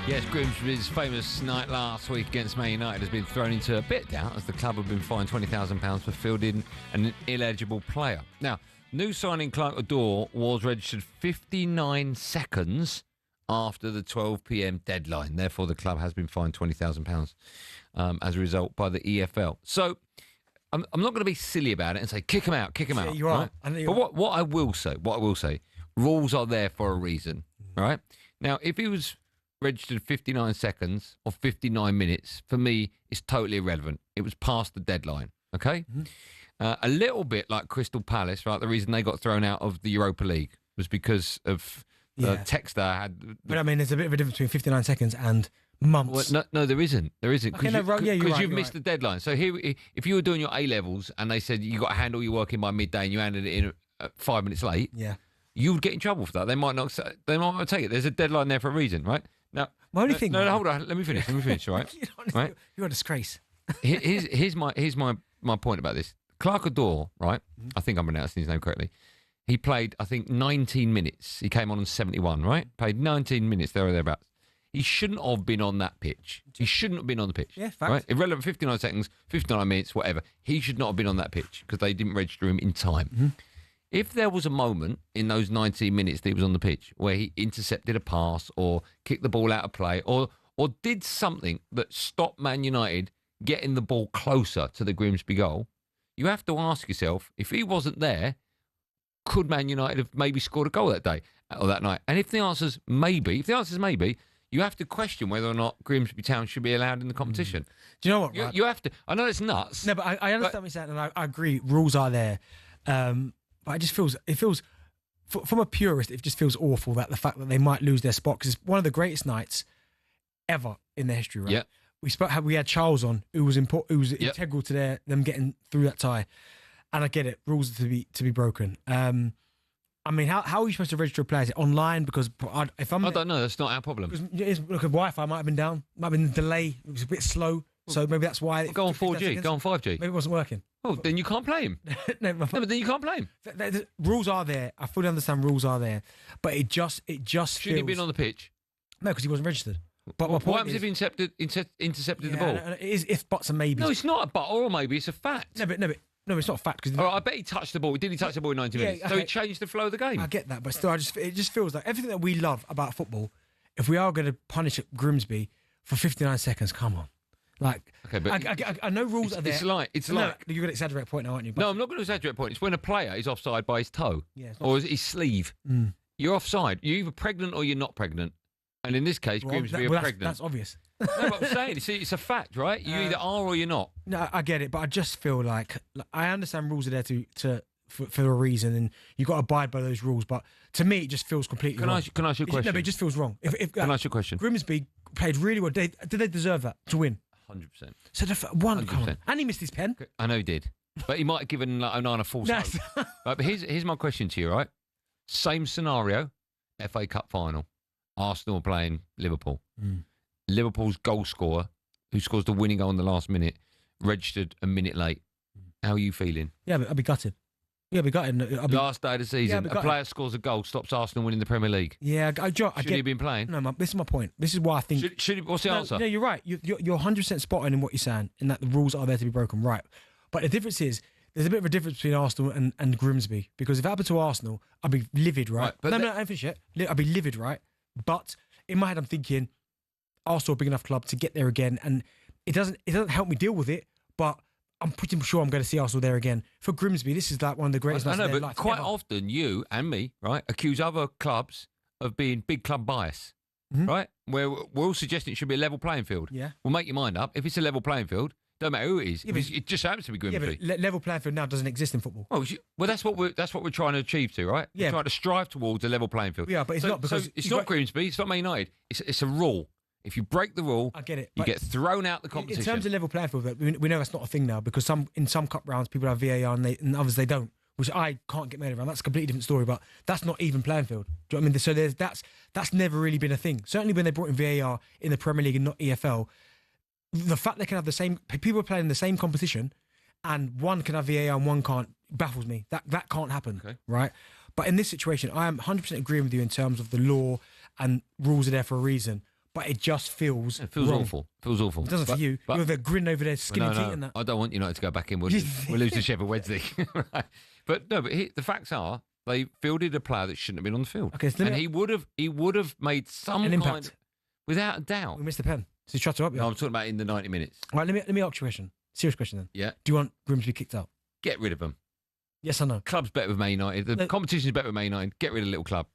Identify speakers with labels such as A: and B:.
A: Yes, Grimsby's famous night last week against Man United has been thrown into a bit of doubt as the club have been fined £20,000 for fielding an ineligible player. Now, new signing Clark Adore was registered 59 seconds after the 12 p.m. deadline. Therefore, the club has been fined £20,000 as a result by the EFL. So, I'm not going to be silly about it and say kick him out.
B: Yeah, you are.
A: Right? But what I will say, rules are there for a reason, right? Now, if he was registered 59 seconds or 59 minutes, for me, it's totally irrelevant. It was past the deadline, okay? Mm-hmm. A little bit like Crystal Palace, right? The reason they got thrown out of the Europa League was because of the text I had.
B: But I mean, there's a bit of a difference between 59 seconds and months.
A: Well, no, there isn't. There isn't. Because
B: okay,
A: you've missed the deadline. So here, if you were doing your A-levels and they said you got to hand all your work in by midday and you handed it in 5 minutes late, you would get in trouble for that. They might not take it. There's a deadline there for a reason, right? Now,
B: my only thing.
A: No, hold on. Let me finish. All right. Right?
B: You're a disgrace.
A: Here's my point about this. Clark Adore, right? Mm-hmm. I think I'm pronouncing his name correctly. He played, I think, 19 minutes. He came on 71, right? Played 19 minutes there or thereabouts. He shouldn't have been on that pitch. He shouldn't have been on the pitch.
B: Yeah, fact.
A: Right? Irrelevant, 59 seconds, 59 minutes, whatever. He should not have been on that pitch because they didn't register him in time. Mm-hmm. If there was a moment in those 19 minutes that he was on the pitch where he intercepted a pass or kicked the ball out of play or did something that stopped Man United getting the ball closer to the Grimsby goal, you have to ask yourself, if he wasn't there, could Man United have maybe scored a goal that day or that night? And if the answer's maybe, you have to question whether or not Grimsby Town should be allowed in the competition.
B: Do you know what?
A: You have to. I know it's nuts.
B: No, but I understand what you're saying, and I agree. Rules are there. But it feels, from a purist, it just feels awful that the fact that they might lose their spot, because it's one of the greatest nights ever in their history, right?
A: Yeah.
B: We had Charles on, who was integral to them getting through that tie, and I get it. Rules are to be broken. I mean, how are you supposed to register a player? Is it online? Because I
A: don't know. That's not our problem.
B: Look, Wi-Fi might have been down. Might have been a delay. It was a bit slow. So maybe that's why.
A: Go on 4G. Go on 5G.
B: Maybe it wasn't working.
A: Oh, then you can't play him. No, but then you can't play him.
B: The rules are there. I fully understand rules are there, but it just
A: Shouldn't he have been on the pitch?
B: No, because he wasn't registered. But
A: what happens if he intercepted the ball?
B: No, it is if buts and maybes.
A: No, it's not a but or maybe. It's a fact.
B: No, it's not a fact. Because
A: I bet he touched the ball. Did he touch the ball in 90 minutes? Okay. So he changed the flow of the game.
B: I get that, but still, it just feels like everything that we love about football. If we are going to punish Grimsby for 59 seconds, come on. Like, okay, but I know rules are there.
A: It's like
B: you're going to exaggerate a point now, aren't you?
A: No, I'm not going to exaggerate a point. It's when a player is offside by his toe or his sleeve. Mm. You're offside. You're either pregnant or you're not pregnant. And in this case, Grimsby are pregnant.
B: That's obvious.
A: No, but I'm saying, it's a fact, right? You either are or you're not.
B: No, I get it, but I just feel like I understand rules are there for a reason, and you've got to abide by those rules. But to me, it just feels completely wrong.
A: Can I ask you a question?
B: No, but it just feels wrong.
A: Can I ask you a question?
B: Grimsby played really well. Did they deserve that to win?
A: 100%.
B: So one, come on. And he missed his pen.
A: I know he did, but he might have given Onana a false hope. Right, but here's my question to you, right? Same scenario, FA Cup final. Arsenal playing Liverpool. Mm. Liverpool's goal scorer, who scores the winning goal in the last minute, registered a minute late. How are you feeling?
B: Yeah, I'd be gutted. Yeah, I'd be gutted.
A: Last day of the season, a player scores a goal, stops Arsenal winning the Premier League.
B: Yeah,
A: should he have been playing?
B: No, this is my point. This is why I think.
A: What's the answer?
B: No, you're right. You're 100% spot on in what you're saying, in that the rules are there to be broken. Right, but the difference is, there's a bit of a difference between Arsenal and Grimsby, because if it happened to Arsenal, I'd be livid, right? But no, I ain't finished yet. I'd be livid, right? But in my head, I'm thinking Arsenal a big enough club to get there again, and it doesn't help me deal with it. But I'm pretty sure I'm going to see Arsenal there again. For Grimsby, this is like one of the greatest.
A: I know, but quite often you and me, right, accuse other clubs of being big club bias, right? Where we're all suggesting it should be a level playing field.
B: Yeah,
A: we'll make your mind up. If it's a level playing field, don't matter who it is. Yeah, it just happens to be Grimsby.
B: Yeah, but level playing field now doesn't exist in football.
A: Well, that's what we're trying to achieve to, right?
B: Yeah,
A: we're trying to strive towards a level playing field.
B: Yeah, but it's not because
A: it's not Grimsby. It's not Man United. It's a rule. If you break the rule,
B: I get it.
A: You get thrown out the competition.
B: In terms of level playing field, we know that's not a thing now, because in some cup rounds people have VAR and others they don't, which I can't get made around. That's a completely different story. But that's not even playing field. Do you know what I mean? So that's never really been a thing. Certainly when they brought in VAR in the Premier League and not EFL. The fact they can have the same people playing in the same competition, and one can have VAR and one can't, baffles me. That can't happen, right? But in this situation, I am 100% agreeing with you in terms of the law and rules are there for a reason. but it just feels
A: feels
B: wrong.
A: awful. Feels awful.
B: It doesn't for you. You're there grinning over there, skinny teeth and that.
A: I don't want United to go back in. We'll lose to Sheffield Wednesday. Right. But no, the facts are they fielded a player that shouldn't have been on the field.
B: Okay, so
A: and he would have made some
B: impact.
A: Without a doubt.
B: We missed the pen. So he tried to up you.
A: No, I'm talking about in the 90 minutes.
B: All right, let me ask you a question. Serious question then.
A: Yeah.
B: Do you want Grimsby kicked out?
A: Get rid of them.
B: Yes or no?
A: Club's better with Man United. The competition's better with Man United. Get rid of the little club.